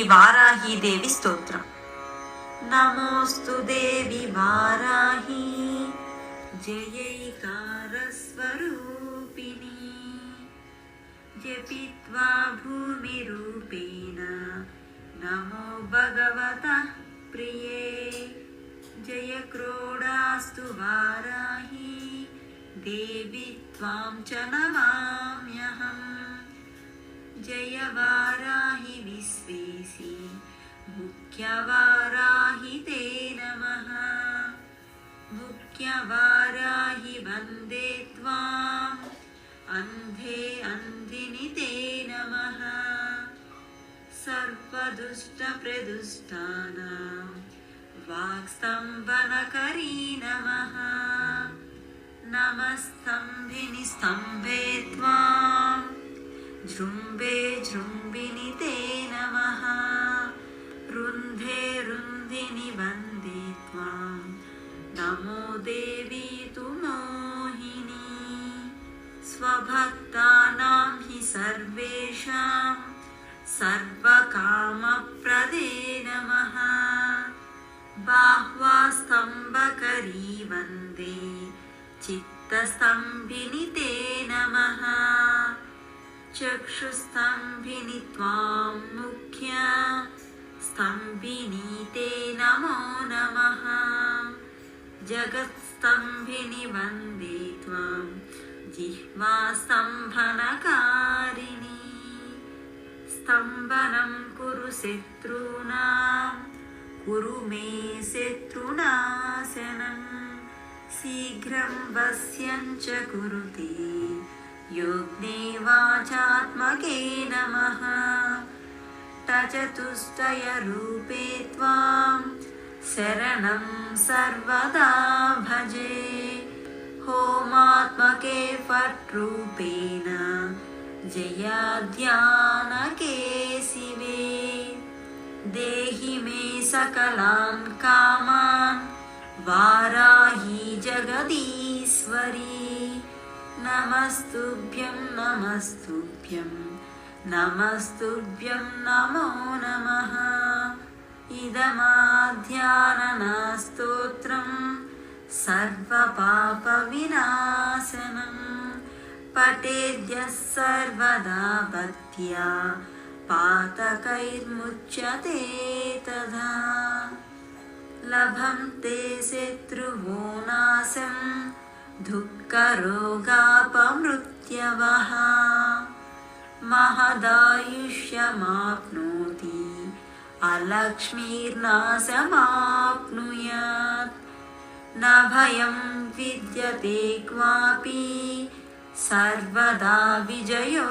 वाराही देवी स्तोत्रम्। नमोऽस्तु देवी वाराही जयैकारस्वरूपिणी जपित्वा भूमिरूपेण नमो भगवतः प्रिये जय क्रोडास्तु वाराही देवी त्वां च नमाम्यहम् जय वाराहि विश्वेशी मुख्यवाराहि ते नमः मुख्यवाराहि वन्दे त्वाम् अन्धे अन्धिनि ते नमः सर्वदुष्टप्रदुष्टानां वाक्स्तम्भनकरी नमः नमस्तम्भिनि स्तम्भे त्वाम् जृम्भे जृम्भिनि ते नमः रुन्धे रुन्धिनि वन्दे त्वां नमो देवी तु मोहिनी स्वभक्तानां हि सर्वेषां सर्वकामप्रदे नमः बाह्वास्तम्भकरी वन्दे चित्तस्तम्भिनि ते नमः चक्षुस्तम्भिनि त्वां मुख्या स्तम्भिनि ते नमो नमः जगत्स्तम्भिनि वन्दे त्वां जिह्वास्तम्भनकारिणी स्तम्भनं कुरु शत्रूणां कुरु मे शत्रुनाशनं शीघ्रं वश्यं च कुरुते योग्ने वाचात्मके नमः तचतुष्टयरूपे त्वां शरणं सर्वदा भजे होमात्मके फट्रूपेण जयाध्यानके शिवे देहि मे सकलान् कामान् वाराही जगदीश्वरी नमस्तुभ्यं नमस्तुभ्यं नमस्तुभ्यं नमो नमः इदमाध्याननास्तोत्रं सर्वपापविनाशनं पठेद्यः सर्वदा भक्त्या पातकैर्मुच्यते तदा लभन्ते शत्रुवो नाशं दुःखरोगापमृत्यवः महदायुष्यमाप्नोति अलक्ष्मीर्नाशमाप्नुयात् न भयं विद्यते क्वापि सर्वदा विजयो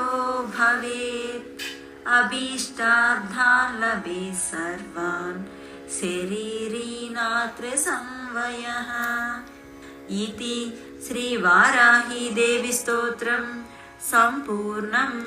भवेत् अभीष्टार्थान् लभेत् सर्वान् शरीरी नात्र संवयः इति श्री वाराही देवी स्तोत्रं सम्पूर्णम्।